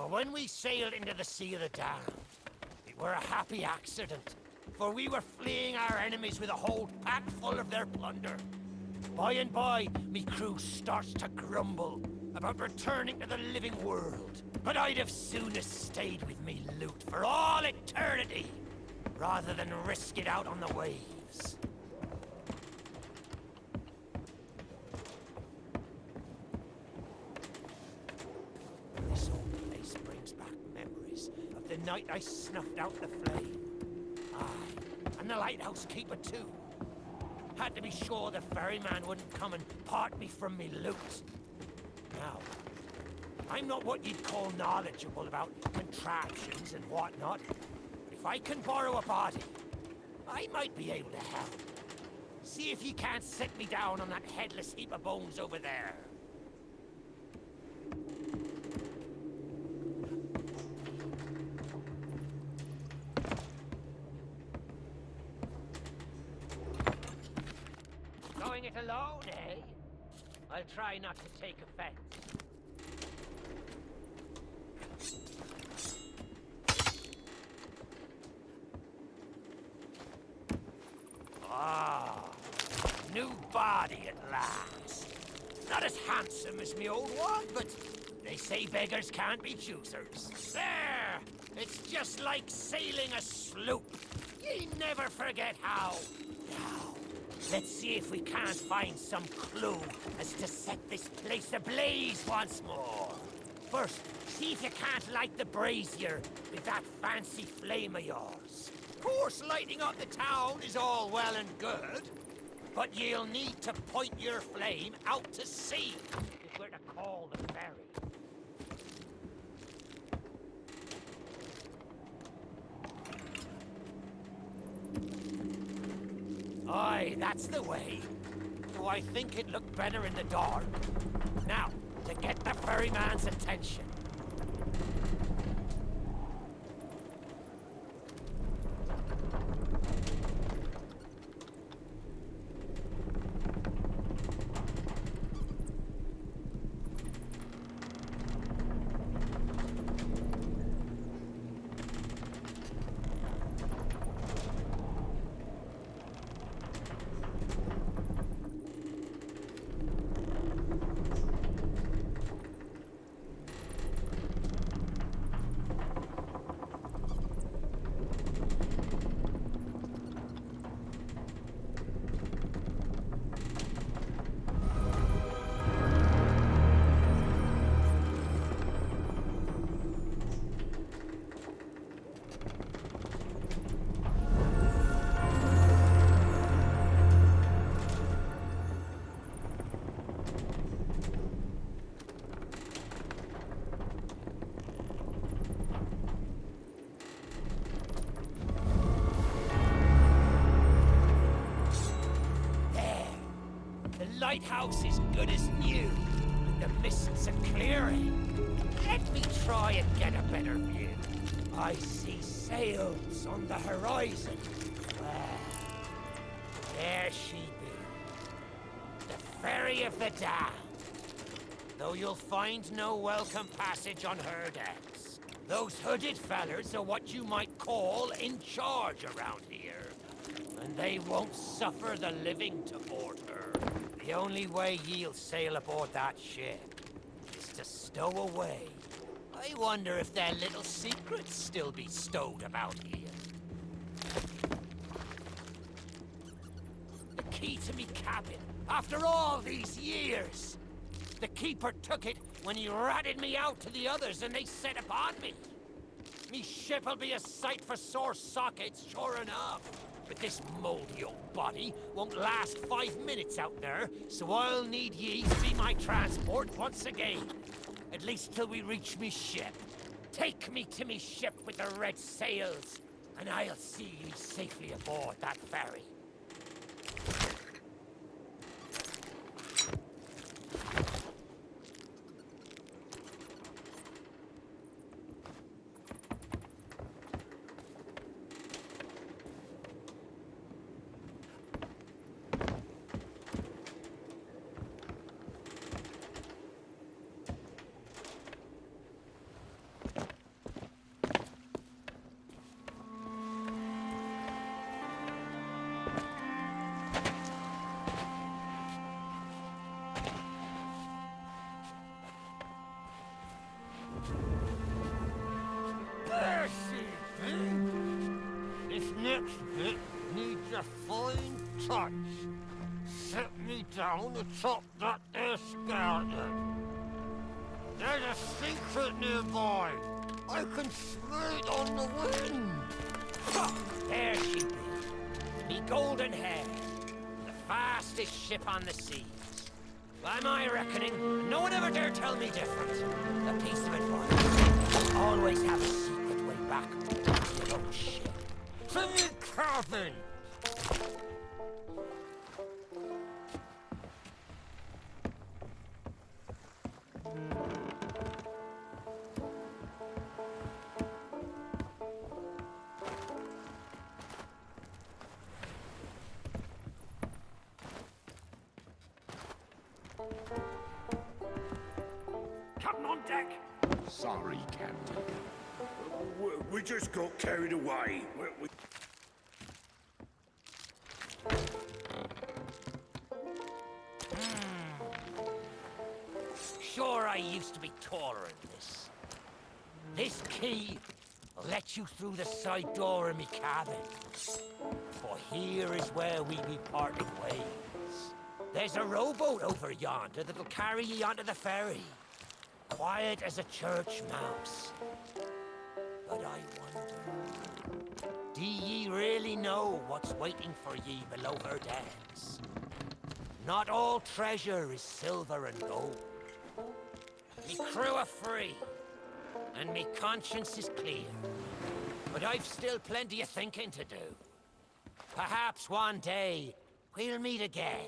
For when we sailed into the Sea of the Damned, it were a happy accident, for we were fleeing our enemies with a whole pack full of their plunder. By and by, me crew starts to grumble about returning to the living world. But I'd have sooner stayed with me loot for all eternity, rather than risk it out on the waves. This old place brings back memories of the night I snuffed out the flame. Aye, and the lighthouse keeper too. Had to be sure the ferryman wouldn't come and part me from me loot. Now, I'm not what you'd call knowledgeable about contraptions and whatnot. If I can borrow a body, I might be able to help. See if you can't set me down on that headless heap of bones over there. Going it alone, eh? I'll try not to take offense. Ah, new body at last. Not as handsome as me old one, but they say beggars can't be choosers. There! It's just like sailing a sloop. Ye never forget how. Now, let's see if we can't find some clue as to set this place ablaze once more. First, see if you can't light the brazier with that fancy flame of yours. Of course, lighting up the town is all well and good, but you'll need to point your flame out to sea if we're to call the ferry. Aye, that's the way. Though I think it looked better in the dark. Now, to get the ferryman's attention. Lighthouse is good as new, and the mists are clearing. Let me try and get a better view. I see sails on the horizon. Well, there she be. The Ferry of the Damned. Though you'll find no welcome passage on her decks. Those hooded fellers are what you might call in charge around here. And they won't suffer the living to board her. The only way ye'll sail aboard that ship is to stow away. I wonder if their little secrets still be stowed about here. The key to me cabin, after all these years. The keeper took it when he ratted me out to the others and they set upon me. Me ship'll be a sight for sore sockets, sure enough. But this moldy old body won't last 5 minutes out there, so I'll need ye to be my transport once again. At least till we reach me ship. Take me to me ship with the red sails, and I'll see ye safely aboard that ferry. a fine touch. Set me down atop that there skeleton. There's a secret nearby. I can smell it on the wind. There she be. Me golden hair. The fastest ship on the seas. By my reckoning, no one ever dare tell me different. A piece of advice. Always have a secret way back to your own ship. To me cabin! Captain on deck! Sorry, Captain. We just got carried away. Sure, I used to be taller than this. This key will let you through the side door of me cabin. For here is where we be parting ways. There's a rowboat over yonder that'll carry ye onto the ferry. Quiet as a church mouse. But I wonder, do ye really know what's waiting for ye below her decks? Not all treasure is silver and gold. Me crew are free, and me conscience is clear. But I've still plenty of thinking to do. Perhaps one day, we'll meet again.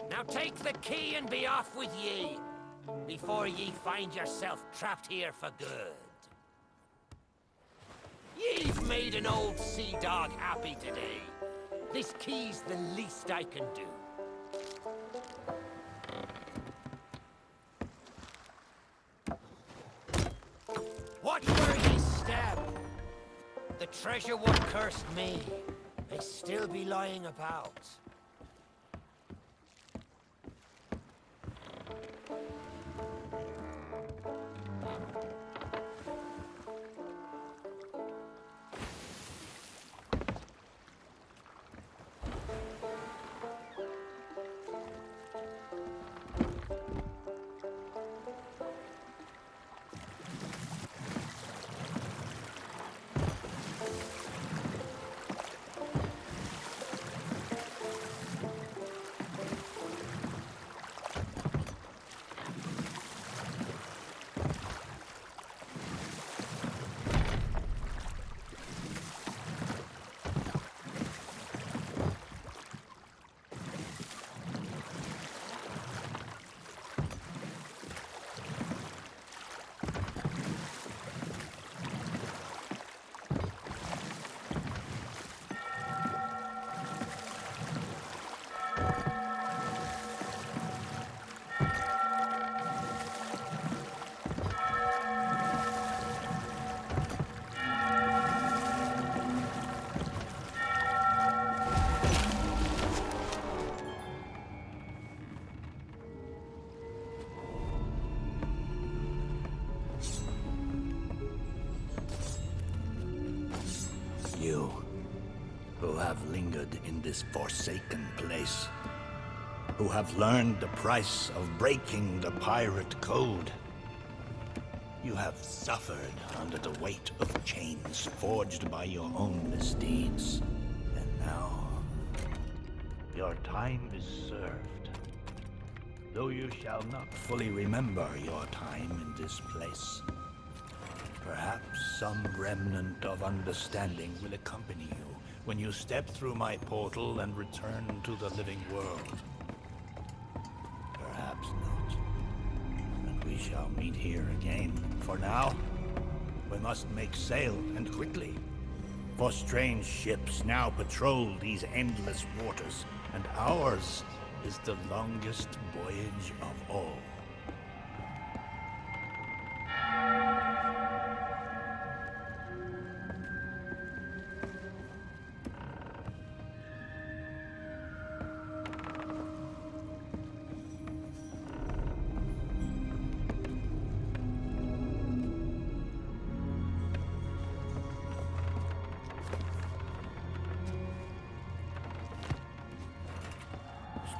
Now take the key and be off with ye, before ye find yourself trapped here for good. Ye've made an old sea dog happy today. This key's the least I can do. Watch where ye step. The treasure what cursed me may still be lying about. You, who have lingered in this forsaken place, who have learned the price of breaking the pirate code. You have suffered under the weight of chains forged by your own misdeeds. And now, your time is served. Though you shall not fully remember your time in this place, perhaps some remnant of understanding will accompany you when you step through my portal and return to the living world. Perhaps not. And we shall meet here again. For now, we must make sail, and quickly. For strange ships now patrol these endless waters, and ours is the longest voyage of all.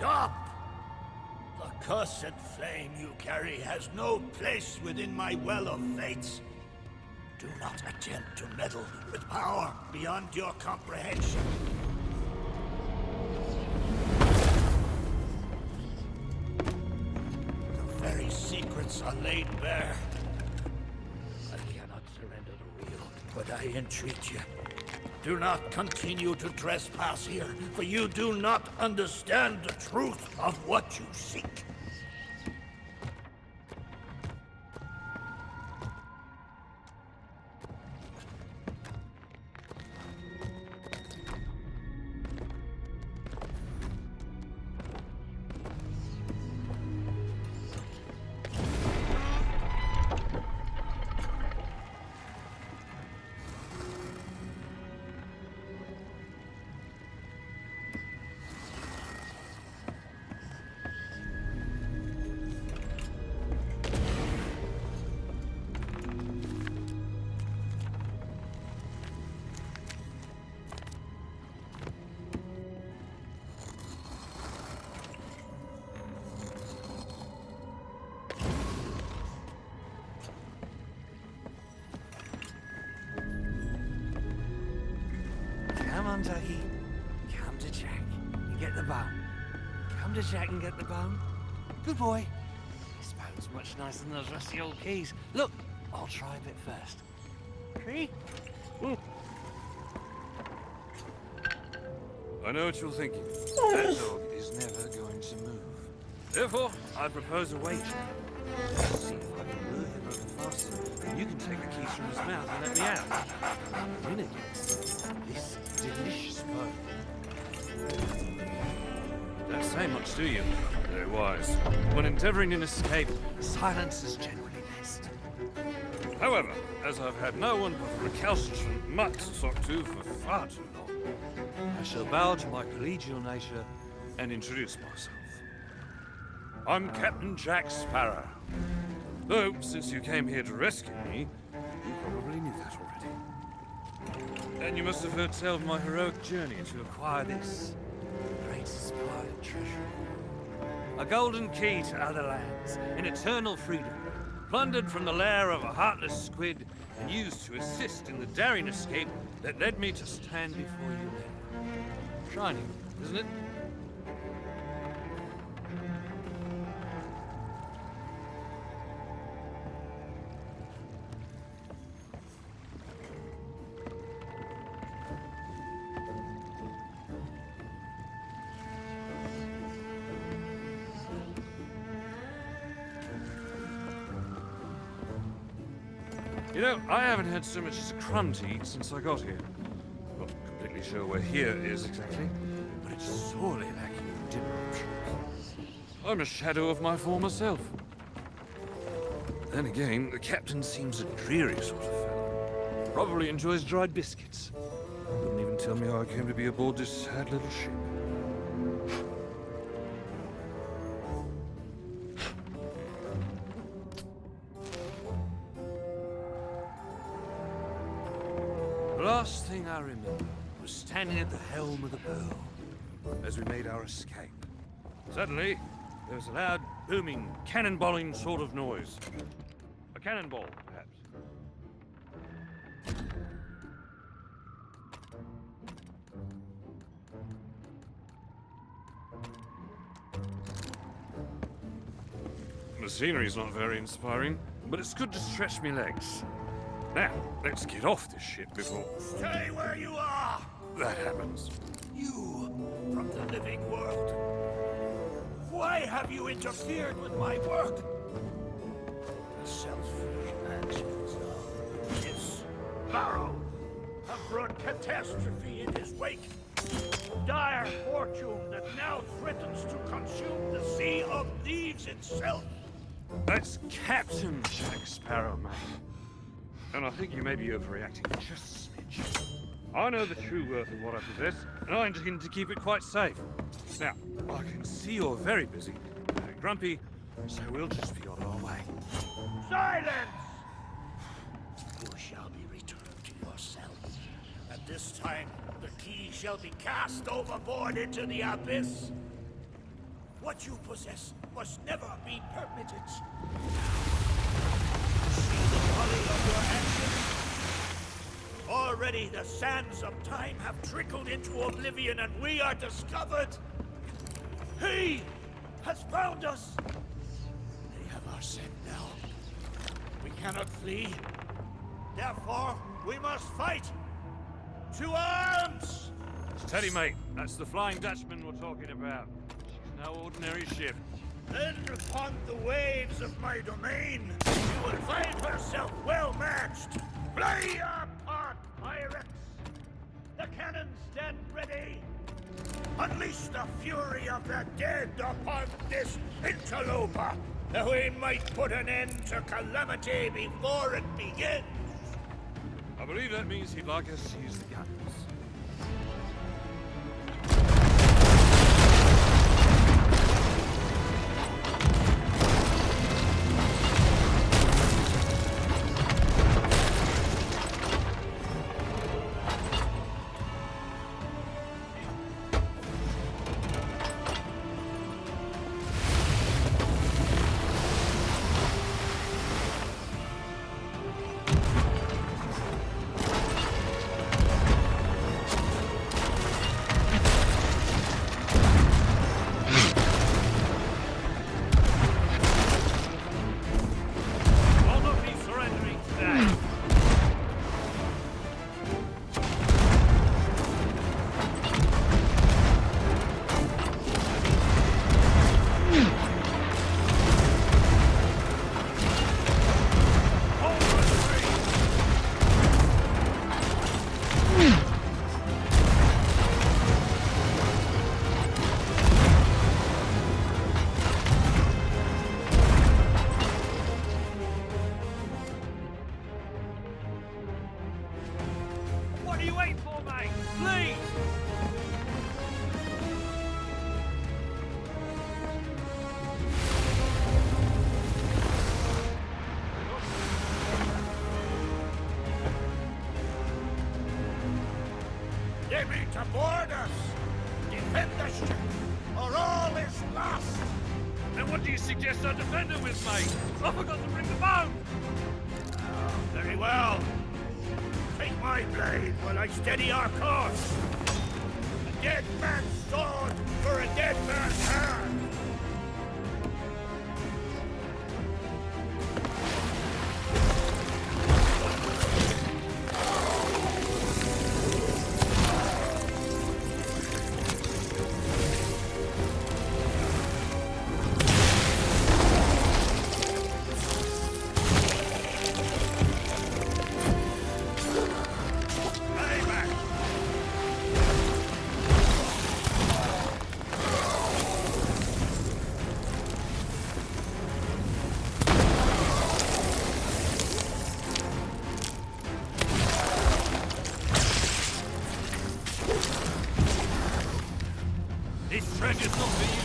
Stop! The cursed flame you carry has no place within my well of fates. Do not attempt to meddle with power beyond your comprehension. The very secrets are laid bare. I cannot surrender the wheel, but I entreat you. Do not continue to trespass here, for you do not understand the truth of what you seek. Come on, Ducky. Come to Jack and get the bone. Come to Jack and get the bone. Good boy. This bone's much nicer than those rusty old keys. Look, I'll try a bit first. See? I know what you're thinking. That dog is never going to move. Therefore, I propose a wager. See if I can lure him over faster, and you can take the keys from his mouth and let me out. The winner gets this delicious bone. Don't say much, do you? Very wise. When endeavoring an escape, silence is generally best. However, as I've had no one but recalcitrant mutt to talk to for far too long, I shall bow to my collegial nature and introduce myself. I'm Captain Jack Sparrow. Though, since you came here to rescue me, you probably knew that already. And you must have heard tell of my heroic journey to acquire this great supply of treasure. A golden key to other lands, in eternal freedom, plundered from the lair of a heartless squid and used to assist in the daring escape that led me to stand before you now. Shining, isn't it? You know, I haven't had so much as a crumb to eat since I got here. Not completely sure where here is exactly, but it's sorely lacking in dinner options. I'm a shadow of my former self. Then again, the captain seems a dreary sort of fellow. Probably enjoys dried biscuits. Wouldn't even tell me how I came to be aboard this sad little ship. The last thing I remember was standing at the helm of the Pearl as we made our escape. Suddenly, there was a loud, booming, cannonballing sort of noise. A cannonball, perhaps. The scenery's not very inspiring, but it's good to stretch me legs. Now, let's get off this ship before Stay where you are! that happens. You, from the living world. Why have you interfered with my work? The selfish actions of this Barrow have brought catastrophe in his wake. Dire fortune that now threatens to consume the Sea of Thieves itself. That's Captain Jack Sparrow, mate. And I think you may be overreacting just a smidge. I know the true worth of what I possess, and I intend to keep it quite safe. Now, I can see you're very busy, very grumpy, so we'll just be on our way. Silence! You shall be returned to yourself. At this time, the key shall be cast overboard into the abyss. What you possess must never be permitted. See the folly of your actions? Already the sands of time have trickled into oblivion and we are discovered. He has found us. They have our scent now. We cannot flee. Therefore, we must fight. To arms! Steady, mate. That's the Flying Dutchman we're talking about. She's no ordinary ship. Then upon the waves of my domain, you will find herself well matched. Play your part, pirates! The cannons stand ready. Unleash the fury of the dead upon this interloper, that we might put an end to calamity before it begins. I believe that means he'd like us to use the guns. What are you waiting for, mate? Please! They mean to board us. Defend the ship, or all is lost. Then what do you suggest I defend her with, mate? I forgot to bring the bow! Very well. Take my blade while I steady our course. A dead man's sword for a dead man's hand. This treasure's not for you.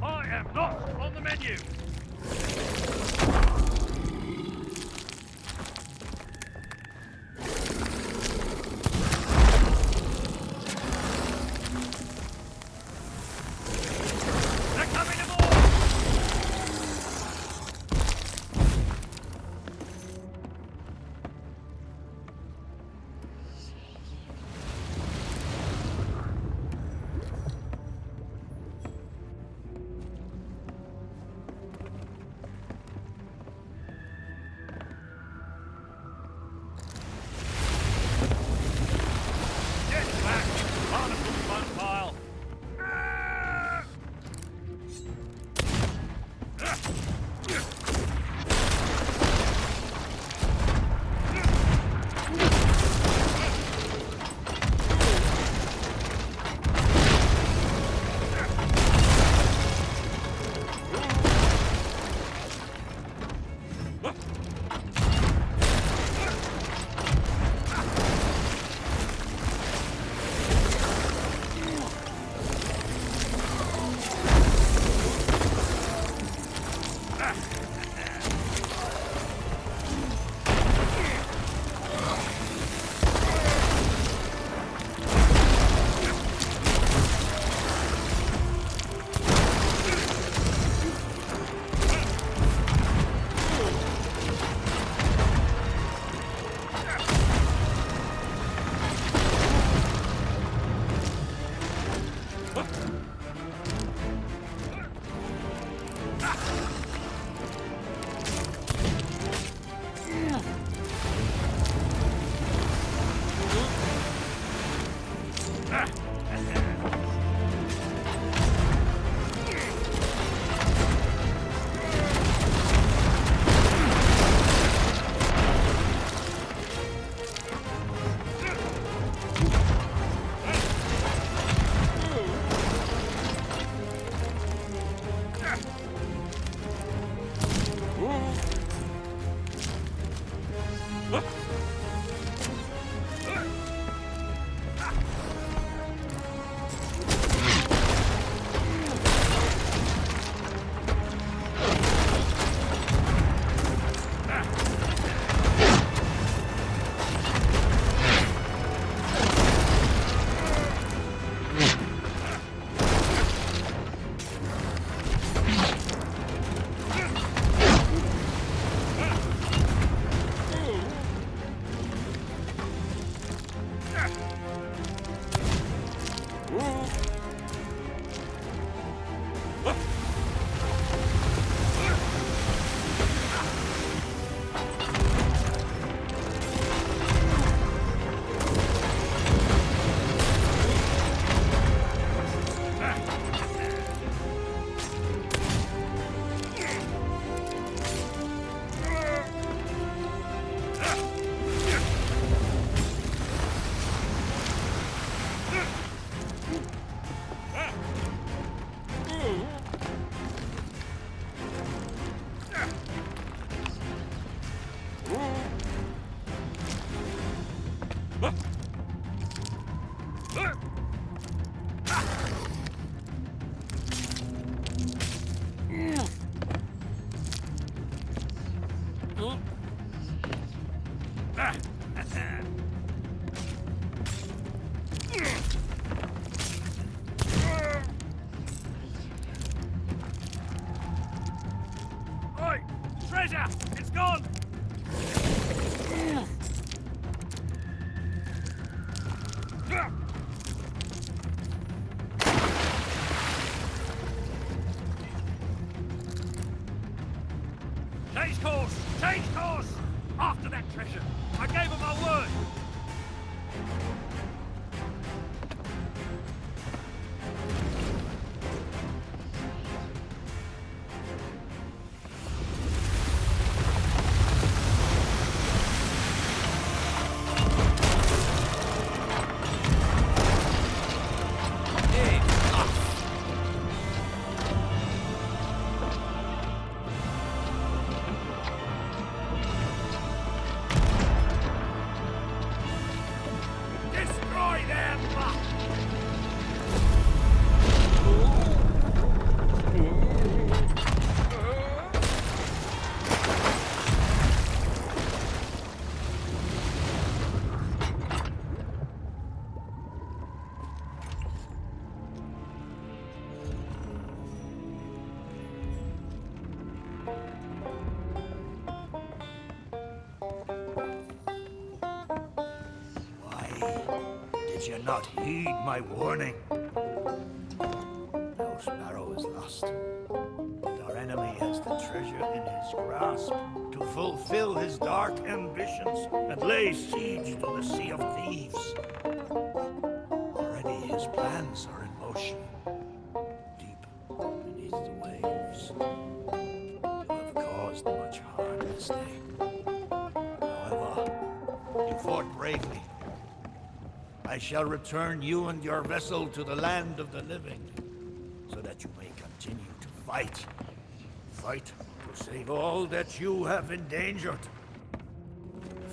I am not on the menu. They're coming aboard! Oi! Treasure! It's gone! Change course! Change course! After that treasure! I gave him my word! Destroy them! Did you not heed my warning? No sparrow is lost, and our enemy has the treasure in his grasp to fulfill his dark ambitions and lay siege to the Sea of Thieves. Already his plans are in motion, deep beneath the waves. You have caused much harm this day. However, you fought bravely. I shall return you and your vessel to the land of the living, so that you may continue to fight. Fight to save all that you have endangered.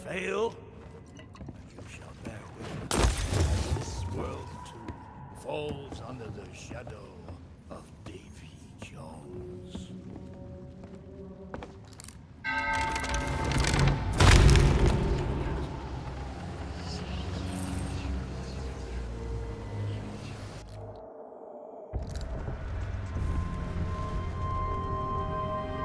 Fail, and you shall bear witness. This world too falls under the shadow